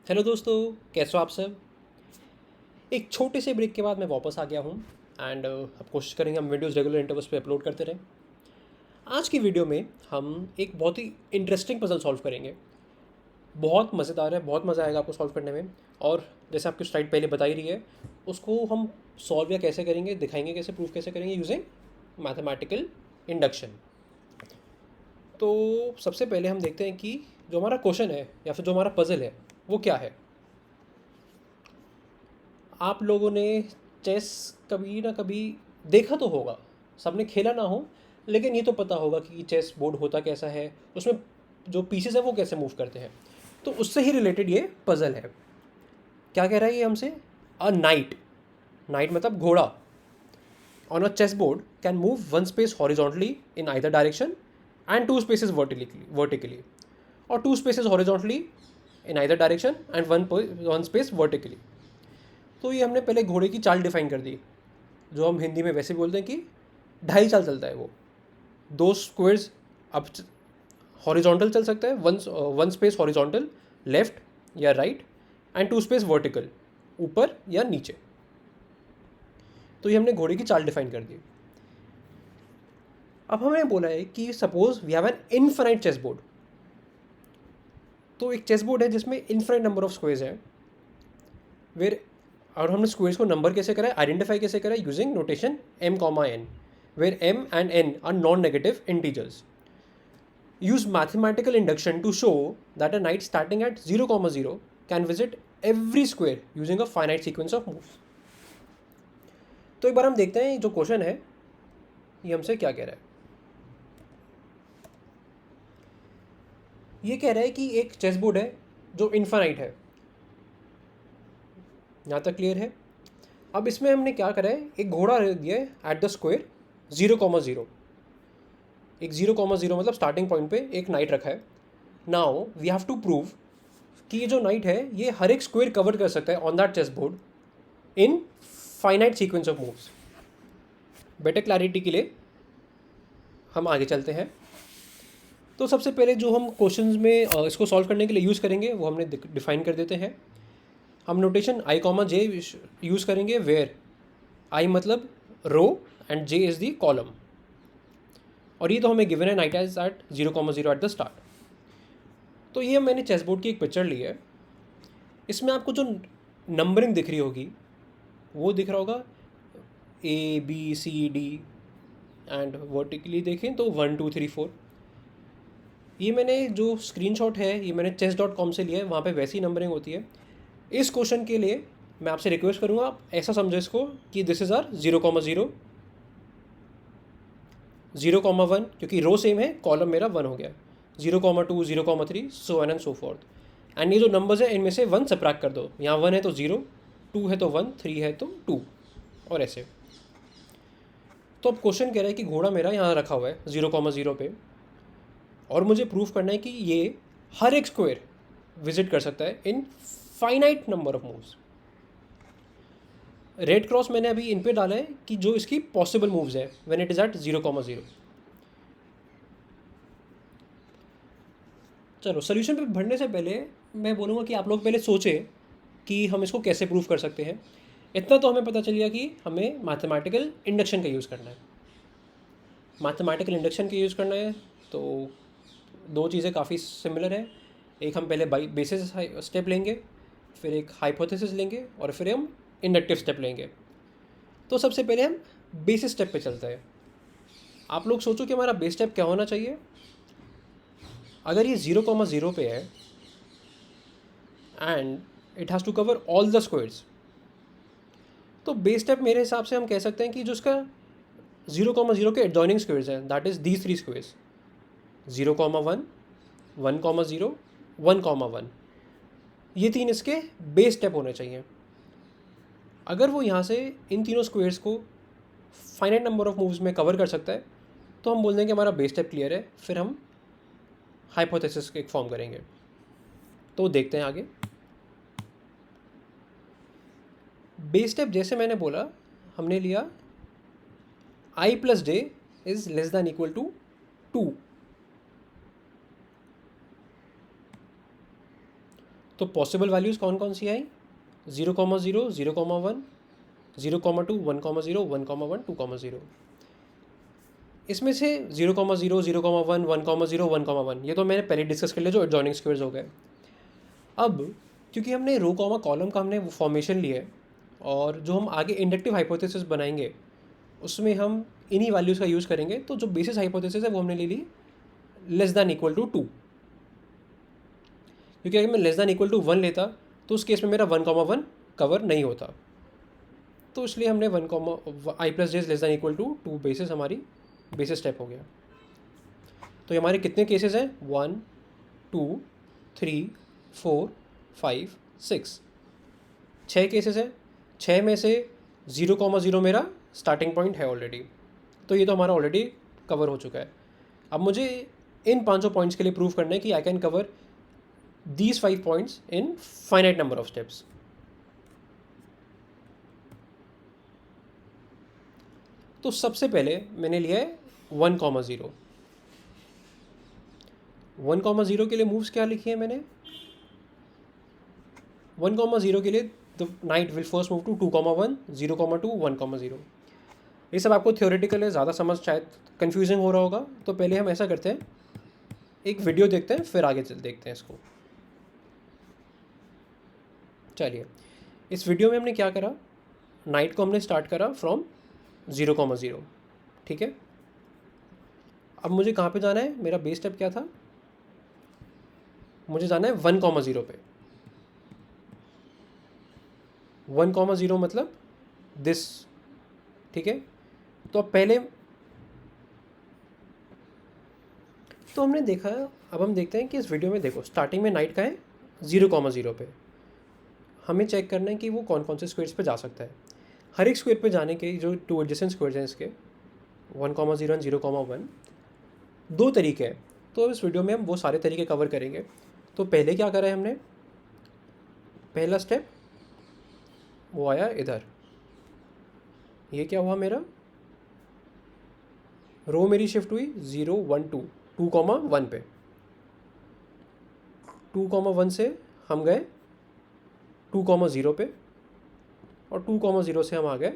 Hello दोस्तों, कैसे हो आप सब। एक छोटे से ब्रेक के बाद मैं वापस आ गया हूँ एंड अब कोशिश करेंगे हम वीडियोस रेगुलर इंटरवल्स पे अपलोड करते रहें। आज की वीडियो में हम एक बहुत ही इंटरेस्टिंग पजल सॉल्व करेंगे। बहुत मज़ेदार है, बहुत मज़ा आएगा आपको सॉल्व करने में। और जैसे आपकी स्लाइड पहले बता ही रही है, उसको हम सॉल्व या कैसे करेंगे, दिखाएंगे कैसे, प्रूफ कैसे करेंगे यूजिंग मैथमेटिकल इंडक्शन। तो सबसे पहले हम देखते हैं कि जो हमारा क्वेश्चन है या फिर जो हमारा पज़ल है वो क्या है। आप लोगों ने चेस कभी ना कभी देखा तो होगा, सबने खेला ना हो, लेकिन ये तो पता होगा कि चेस बोर्ड होता कैसा है, उसमें जो पीसेस है वो कैसे मूव करते हैं। तो उससे ही रिलेटेड ये पज़ल है। क्या कह रहा है ये हमसे? अ नाइट, नाइट मतलब घोड़ा, on a chess board can move one space horizontally in either direction and two spaces vertically और two spaces horizontally in either direction and one space vertically. तो ये हमने पहले घोड़े की चाल डिफाइन कर दी, जो हम हिंदी में वैसे बोलते हैं कि ढाई चाल चलता है वो। दो स्क्वेयर्स अब हॉरिजॉन्टल चल सकता है, वन स्पेस हॉरिजॉन्टल लेफ्ट या right and two space vertical ऊपर या नीचे। तो ये हमने घोड़े की चाल डिफाइन कर दी। अब हमें बोला है कि suppose we have an infinite chess board. तो एक चेस बोर्ड है जिसमें इनफाइनाइट नंबर ऑफ स्क्वेयर्स हैं, वेर और हमने स्क्वेयर्स को नंबर कैसे करा है, आइडेंटिफाई कैसे करा है, using notation m comma n, where m and n are non negative integers. use mathematical induction to show that a knight starting at 0, 0 can visit every square using a finite sequence of moves। तो एक बार हम देखते हैं जो question है ये हमसे क्या कह रहा है। ये कह रहा है कि एक चेस बोर्ड है जो इन्फानाइट है। यहाँ तक क्लियर है। अब इसमें हमने क्या करा है, एक घोड़ा दिया है एट द स्क्वायर 0, 0। एक 0, 0 मतलब स्टार्टिंग पॉइंट पे एक नाइट रखा है। Now we have to prove कि ये जो नाइट है ये हर एक स्क्वायर कवर कर सकता है on that chess board in finite sequence of moves. Better clarity के लिए हम आगे चलते हैं। तो सबसे पहले जो हम क्वेश्चंस में इसको सॉल्व करने के लिए यूज़ करेंगे वो हमने डिफाइन कर देते हैं। हम notation i comma j use करेंगे, वेयर आई मतलब row and j is the column. और ये तो हमें गिवन है knight as at 0, 0 at the start. तो ये मैंने चेस बोर्ड की एक पिक्चर ली है। इसमें आपको जो नंबरिंग दिख रही होगी वो दिख रहा होगा ABCD एंड वर्टिकली देखें तो 1 2 3 4। ये मैंने जो स्क्रीनशॉट है ये मैंने chess.com से लिया है, वहाँ पे वैसी नंबरिंग होती है। इस क्वेश्चन के लिए मैं आपसे रिक्वेस्ट करूँगा आप ऐसा समझो इसको कि दिस इज़ आर 0, 0 0, 1, क्योंकि रो सेम है, कॉलम मेरा 1 हो गया, 0, 2 0, 3 so on and so forth. And ये जो नंबर्स है इनमें से 1 सब्ट्रैक्ट कर दो, यहाँ 1 है तो 0, 2 है तो 1, 3 है तो 2 और ऐसे। तो अब क्वेश्चन कह रहा है कि घोड़ा मेरा यहाँ रखा हुआ है 0, 0 पे और मुझे प्रूफ करना है कि ये हर एक स्क्वायर विजिट कर सकता है इन finite number of moves. Red cross मैंने अभी इन पे डाला है कि जो इसकी पॉसिबल मूव्स है व्हेन इट इज़ एट 0, 0। चलो सोल्यूशन पे बढ़ने से पहले मैं बोलूँगा कि आप लोग पहले सोचें कि हम इसको कैसे प्रूव कर सकते हैं। इतना तो हमें पता चल गया कि हमें मैथमेटिकल इंडक्शन का यूज़ करना है। मैथमेटिकल इंडक्शन का यूज़ करना है तो दो चीज़ें काफ़ी सिमिलर है। एक हम पहले बेसिस स्टेप लेंगे, फिर एक हाइपोथेसिस लेंगे और फिर हम इंडक्टिव स्टेप लेंगे। तो सबसे पहले हम बेसिस स्टेप पे चलते हैं। आप लोग सोचो कि हमारा बेस स्टेप क्या होना चाहिए। अगर ये 0, 0 पे है and it has to cover all the squares, तो बेस स्टेप मेरे हिसाब से हम कह सकते हैं कि जो उसका 0, 0 के एडजॉइनिंग स्क्वायर्स हैं दैट इज़ दीज 3 स्क्वायर्स 0, 1 1, 0 1, 1। ये 3 इसके बेस स्टेप होने चाहिए। अगर वो यहाँ से इन तीनों स्क्वायर्स को फाइनाइट नंबर ऑफ मूव्स में कवर कर सकता है तो हम बोल देंगे हमारा बेस स्टेप क्लियर है। फिर हम हाइपोथेसिस एक फॉर्म करेंगे। तो देखते हैं आगे। बेस स्टेप जैसे मैंने बोला, हमने लिया I plus j is less than equal to 2। तो पॉसिबल वैल्यूज़ कौन कौन सी आई, 0,0, 0,1, 0,2, 1,0, 1,1, 2,0। इसमें से 0,0, 0,1, 1,0, 1,1 ये तो मैंने पहले डिस्कस कर लिया जो एडजॉइनिंग स्क्वेयर्स हो गए। अब क्योंकि हमने रो कॉमा कॉलम का हमने फॉर्मेशन लिया है और जो हम आगे इंडक्टिव हाइपोथेसिस बनाएंगे उसमें हम इन्हीं वैल्यूज़ का यूज़ करेंगे। तो जो बेसिस हाइपोथेसिस है वो हमने ले ली लेस दैन इक्वल टू 2, क्योंकि अगर मैं लेस दैन इक्वल टू 1 लेता तो उस केस में मेरा 1,1 कवर नहीं होता। तो इसलिए हमने 1, I plus J less than equal to 2 basis हमारी बेसिस स्टेप हो गया। तो ये हमारे कितने केसेस हैं, 1, 2, 3, 4, 5, 6, 6 केसेस हैं। 6 में से 0,0 मेरा स्टार्टिंग पॉइंट है ऑलरेडी, तो ये तो हमारा ऑलरेडी कवर हो चुका है। अब मुझे इन 500 पॉइंट्स के लिए प्रूव करना है कि I can cover these 5 points in finite number of steps. तो सबसे पहले मैंने लिया है 1,0। 1,0 के लिए मूव्स क्या लिखी है मैंने, 1,0 के लिए the knight will first move to 2,1, 0,2, 1,0। ये सब आपको थियोरेटिकल है, ज़्यादा समझ शायद कंफ्यूजिंग हो रहा होगा। तो पहले हम ऐसा करते हैं, एक वीडियो देखते हैं फिर आगे चल देखते हैं इसको। चलिए, इस वीडियो में हमने क्या करा, नाइट को हमने स्टार्ट करा फ्रॉम 0,0, ठीक है। अब मुझे कहाँ पे जाना है, मेरा बेस स्टेप क्या था, मुझे जाना है 1,0 पे। 1,0 मतलब दिस, ठीक है। तो अब पहले तो हमने देखा, अब हम देखते हैं कि इस वीडियो में देखो स्टार्टिंग में नाइट का है 0,0 पे। हमें चेक करना है कि वो कौन कौन से स्क्वेयर्स पे जा सकता है। हर एक स्क्वेयर पे जाने के जो 2 एडजेसेंट स्क्वेयर्स हैं इसके 1,0 एंड 0,1, 2 तरीके हैं। तो इस वीडियो में हम वो सारे तरीके कवर करेंगे। तो पहले क्या करा है हमने, पहला स्टेप वो आया इधर, ये क्या हुआ मेरा, रो मेरी शिफ्ट हुई 0, 1, 2, 2,1 पे। 2,1 से हम गए 2,0 पे और 2,0 से हम आ गए,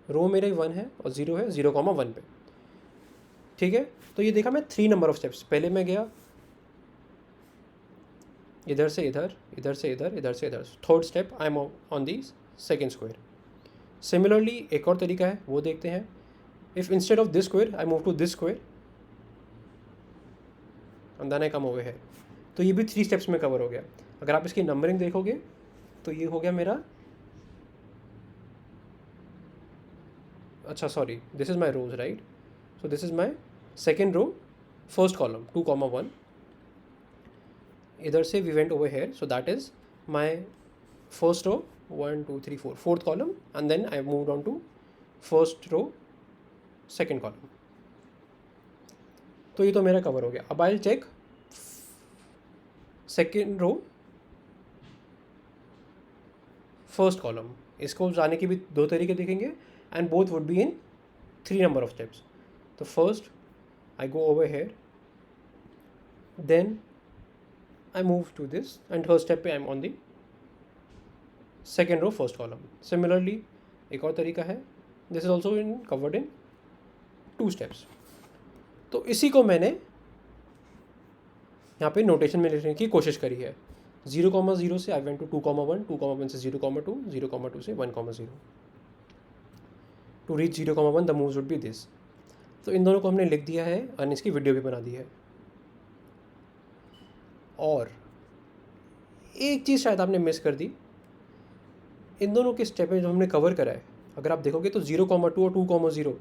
रो मेरे 1 है और 0 है 0,1 पे, ठीक है। तो ये देखा मैं 3 नंबर ऑफ स्टेप्स, पहले मैं गया इधर से इधर, इधर से इधर, इधर से इधर, third step I am on the second square. Similarly एक और तरीका है वो देखते हैं, if instead of this square I move to this square and then I come over here. तो ये भी 3 स्टेप्स में कवर हो गया। अगर आप इसकी नंबरिंग देखोगे तो ये हो गया मेरा, अच्छा sorry, this is my rows right, so this is my second row, first column 2,1, इधर से we went over here, so that is my first row 1, 2, 3, 4, fourth column and then I moved on to first row second column. तो ये तो मेरा cover हो गया। अब I will check second row first column, इसको जाने के भी 2 तरीके देखेंगे and both would be in 3 number of steps. तो first I go over here, then I move to this and third step पे I am on the second row first column. Similarly एक और तरीका है, this is also in covered in 2 steps. तो इसी को मैंने यहाँ पे नोटेशन में लिखने की कोशिश करी है। 0,0 से I went to 2,1, 2,1 से 0,2, 0,2 से 1,0. To reach 0,1 the moves would be this. तो इन दोनों को हमने लिख दिया है और इसकी वीडियो भी बना दी है। और एक चीज़ शायद आपने मिस कर दी, इन दोनों के स्टेप में जो हमने कवर करा है, अगर आप देखोगे तो 0,2 और 2,0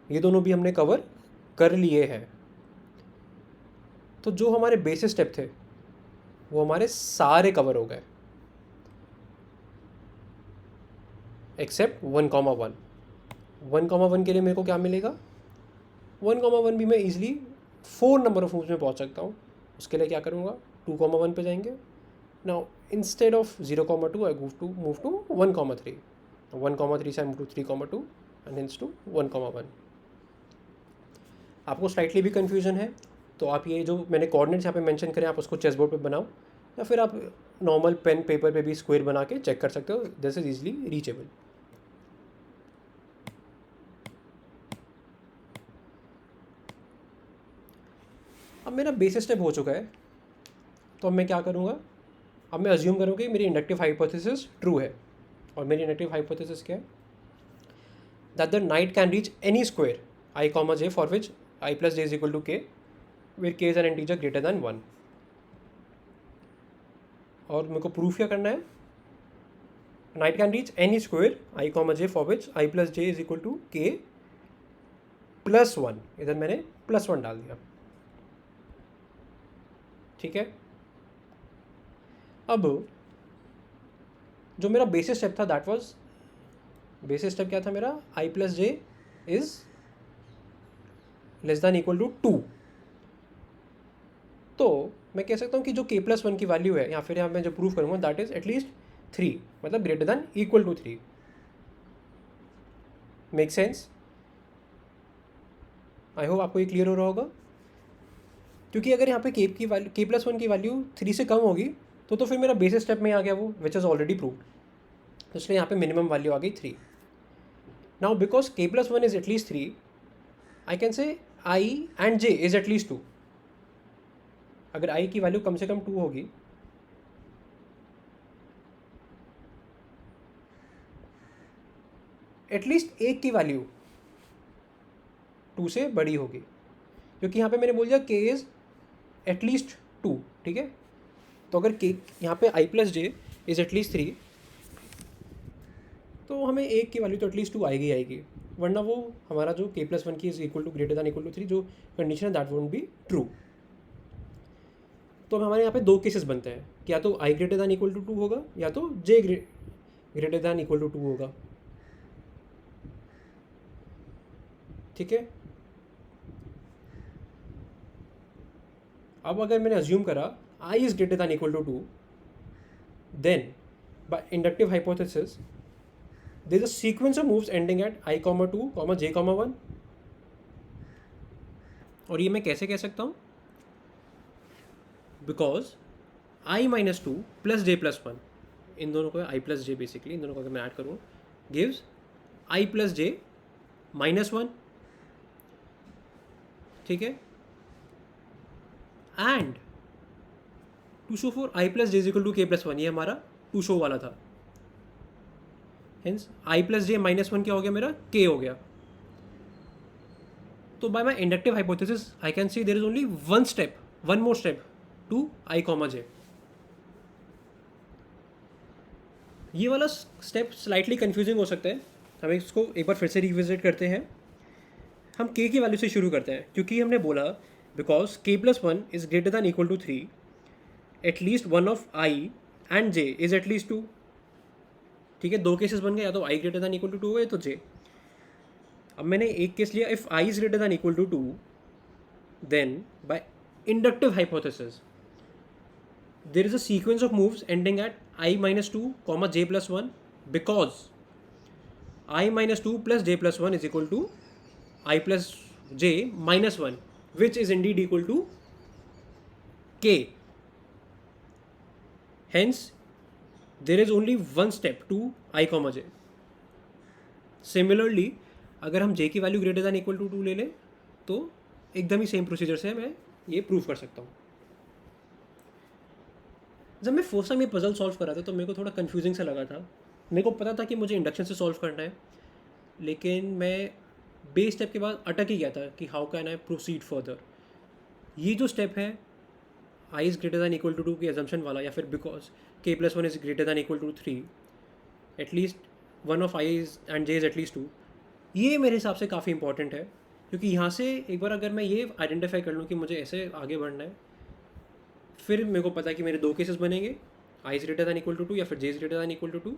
ये दोनों भी हमने कवर कर लिए हैं। तो जो हमारे बेसिस स्टेप थे वो हमारे सारे कवर हो गए एक्सेप्ट 1,1। 1,1 के लिए मेरे को क्या मिलेगा, 1,1 भी मैं ईजिली 4 नंबर ऑफ मूव्स में पहुंच सकता हूँ। उसके लिए क्या करूँगा, 2,1 पे जाएंगे। Now instead of 0,2 I move to 1,3, 1,3 से I move to 3,2 and hence to 1,1। आपको स्लाइटली भी कन्फ्यूजन है तो आप ये जो मैंने कोऑर्डिनेट्स यहाँ पे मेंशन करें आप उसको चेस बोर्ड पर बनाओ, या फिर आप नॉर्मल पेन पेपर पे भी स्क्वायर बना के चेक कर सकते हो, दिस इज ईजिली रीचेबल। अब मेरा बेसिस स्टेप हो चुका है, तो अब मैं क्या करूँगा, अब मैं अज्यूम करूँगा कि मेरी इंडक्टिव हाइपोथेसिस ट्रू है। और मेरी इंडक्टिव हाइपोथेसिस क्या है, that the knight can reach any square i comma j for which i plus J is equal to k, where k is an integer greater than 1। और मेरे को proof क्या करना है, knight can reach any square i comma j for which i plus J is equal to k plus 1, इधर मैंने plus 1 डाल दिया, ठीक है। अब जो मेरा बेसिस स्टेप था, दैट वाज, बेसिस स्टेप क्या था मेरा, I plus J is less than equal to 2। तो मैं कह सकता हूँ कि जो k प्लस 1 की वैल्यू है, या फिर यहाँ मैं जो प्रूव करूँगा, दैट इज एटलीस्ट 3, मतलब greater than equal to 3। Make sense? I hope आपको ये क्लियर हो रहा होगा। क्योंकि अगर यहाँ पे k प्लस 1 की वैल्यू 3 से कम होगी तो फिर मेरा बेसिस स्टेप में आ गया वो, विच इज़ ऑलरेडी प्रूव्ड, तो इसलिए यहाँ पे मिनिमम वैल्यू आ गई 3। Now because k plus 1 is at least 3, I can say i and j is at least 2। अगर i की वैल्यू कम से कम 2 होगी, एटलीस्ट एक की वैल्यू 2 से बड़ी होगी, क्योंकि यहाँ पे मैंने बोल दिया k इज एटलीस्ट 2, ठीक है। तो अगर k यहाँ पे i plus J is at least 3, तो हमें एक की वैल्यू तो एटलीस्ट 2 आएगी आएगी, वरना वो हमारा जो k प्लस 1 की is equal to greater than equal to 3 जो कंडीशन है, दैट वोंट बी ट्रू। तो हमारे यहाँ पे दो केसेस बनते हैं, कि या तो i greater than equal to 2 होगा, या तो j greater than equal to 2 होगा, ठीक है। अब अगर मैंने अज्यूम करा i is greater than equal to 2, then by inductive hypothesis there is a sequence of moves ending at I, 2, j, 1। और ये मैं कैसे कह सकता हूँ, because i minus 2 plus j plus 1, इन दोनों को i प्लस जे, बेसिकली इन दोनों को अगर मैं ऐड करूँ, gives i plus j minus 1, ठीक है। And to show for i plus J is equal to k plus 1, ये हमारा टू शो वाला था, hence i plus j minus 1 क्या हो गया मेरा, k हो गया। तो by my inductive hypothesis I can see there is only one more step to i, j। ये वाला स्टेप स्लाइटली कंफ्यूजिंग हो सकता है, हम इसको एक बार फिर से रिविजिट करते हैं। हम k की वैल्यू से शुरू करते हैं, क्योंकि हमने बोला because k plus 1 is greater than equal to 3, at least one of i and j is at least 2, ठीक है। दो केसेस बन गए, या तो i greater than equal to 2 हो या तो j। अब मैंने एक केस लिया, if i is greater than equal to 2, then by inductive hypothesis there is a sequence of moves ending at i minus 2, j plus 1, because i minus 2 plus j plus 1 is equal to i plus j minus 1, which is indeed equal to k। Hence, there is only one step to I, j। Similarly, अगर हम j की value greater than equal to 2 ले लें, तो एकदम ही same procedure से मैं ये प्रूव कर सकता हूँ। जब मैं फर्स्ट टाइम ये पजल सॉल्व कर रहा था तो मेरे को थोड़ा कन्फ्यूजिंग सा लगा था। मेरे को पता था कि मुझे इंडक्शन से सॉल्व करना है, लेकिन मैं बेस स्टेप के बाद अटक ही गया था कि how can I proceed further. ये जो स्टेप है i is greater than equal to 2 की एजम्पशन वाला, या फिर because k plus 1 is greater than equal to 3, at least one of i and j is at least 2, ये मेरे हिसाब से काफ़ी इंपॉर्टेंट है। क्योंकि यहाँ से एक बार अगर मैं ये आइडेंटिफाई कर लूँ कि मुझे ऐसे आगे बढ़ना है, फिर मेरे को पता है कि मेरे दो केसेस बनेंगे, i is greater than equal to 2 या फिर j is greater than equal to 2,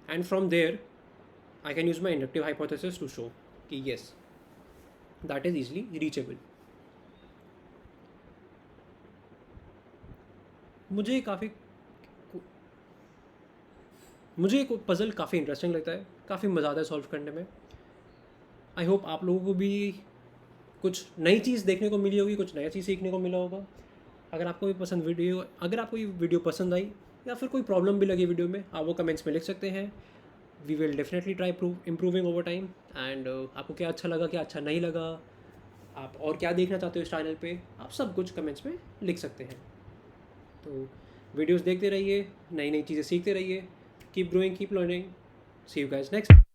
and from there I can use my inductive hypothesis to show कि yes that is easily reachable. मुझे एक पज़ल काफ़ी इंटरेस्टिंग लगता है, काफ़ी मज़ा आता है सॉल्व करने में। आई होप आप लोगों को भी कुछ नई चीज़ देखने को मिली होगी, कुछ नया चीज़ सीखने को मिला होगा। अगर आपको ये वीडियो पसंद आई या फिर कोई प्रॉब्लम भी लगी वीडियो में, आप वो कमेंट्स में लिख सकते हैं। We will definitely try improving over time. And आपको क्या अच्छा लगा, क्या अच्छा नहीं लगा, आप और क्या देखना चाहते हो इस चैनल पे, आप सब कुछ कमेंट्स में लिख सकते हैं। तो वीडियोस देखते रहिए, नई नई चीज़ें सीखते रहिए। Keep growing, keep learning. See you guys next.